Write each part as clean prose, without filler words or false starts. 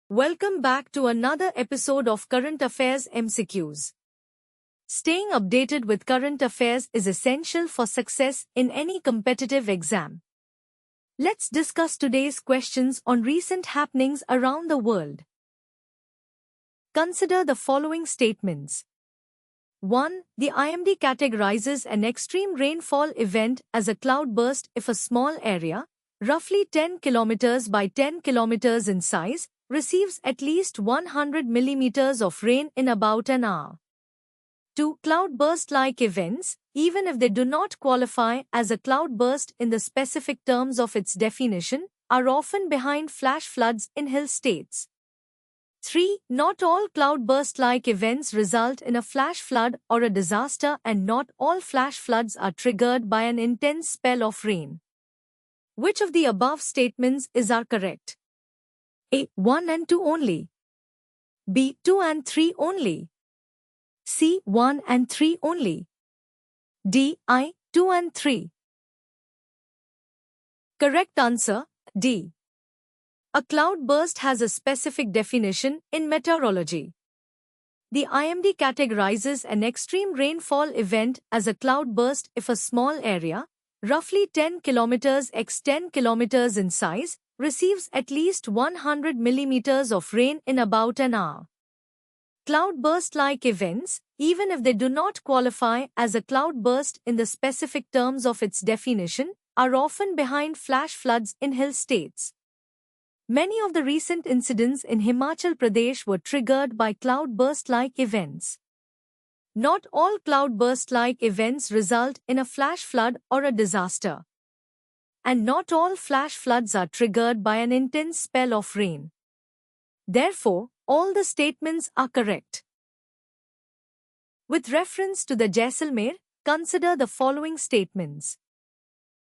Welcome back to another episode of Current Affairs MCQs. Staying updated with current affairs is essential for success in any competitive exam. Let's discuss today's questions on recent happenings around the world. Consider the following statements. 1. The IMD categorizes an extreme rainfall event as a cloudburst if a small area, roughly 10 km by 10 km in size, receives at least 100 millimeters of rain in about an hour. 2. Cloudburst-like events, even if they do not qualify as a cloudburst in the specific terms of its definition, are often behind flash floods in hill states. 3. Not all cloudburst-like events result in a flash flood or a disaster, and not all flash floods are triggered by an intense spell of rain. Which of the above statements is correct? A. 1 and 2 only. B. 2 and 3 only. C. 1 and 3 only. D. 2 and 3. Correct answer, D. A cloudburst has a specific definition in meteorology. The IMD categorizes an extreme rainfall event as a cloudburst if a small area, roughly 10 km x 10 km in size, receives at least 100 millimeters of rain in about an hour. Cloudburst-like events, even if they do not qualify as a cloudburst in the specific terms of its definition, are often behind flash floods in hill states. Many of the recent incidents in Himachal Pradesh were triggered by cloudburst-like events. Not all cloudburst-like events result in a flash flood or a disaster. And not all flash floods are triggered by an intense spell of rain. Therefore, all the statements are correct. With reference to the Jaisalmer, consider the following statements.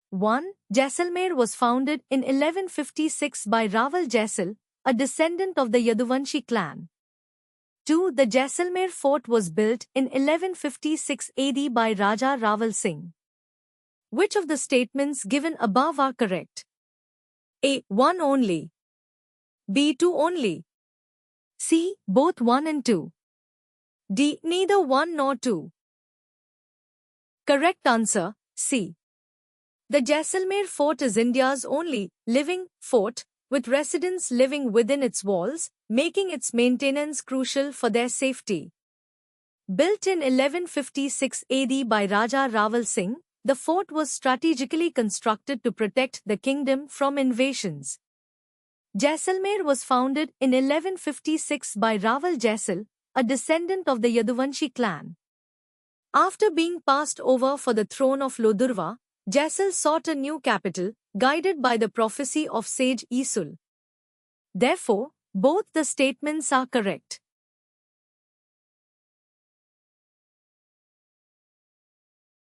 1. Jaisalmer was founded in 1156 by Raval Jaisal, a descendant of the Yaduvanshi clan. 2. The Jaisalmer fort was built in 1156 AD by Raja Raval Singh. Which of the statements given above are correct? A. 1 only. B. 2 only. C. Both 1 and 2. D. Neither 1 nor 2. Correct answer, C. The Jaisalmer fort is India's only living fort, with residents living within its walls, making its maintenance crucial for their safety. Built in 1156 AD by Raja Raval Singh, the fort was strategically constructed to protect the kingdom from invasions. Jaisalmer was founded in 1156 by Raval Jaisal, a descendant of the Yaduvanshi clan. After being passed over for the throne of Lodurva, Jaisal sought a new capital, guided by the prophecy of sage Isul. Therefore, both the statements are correct.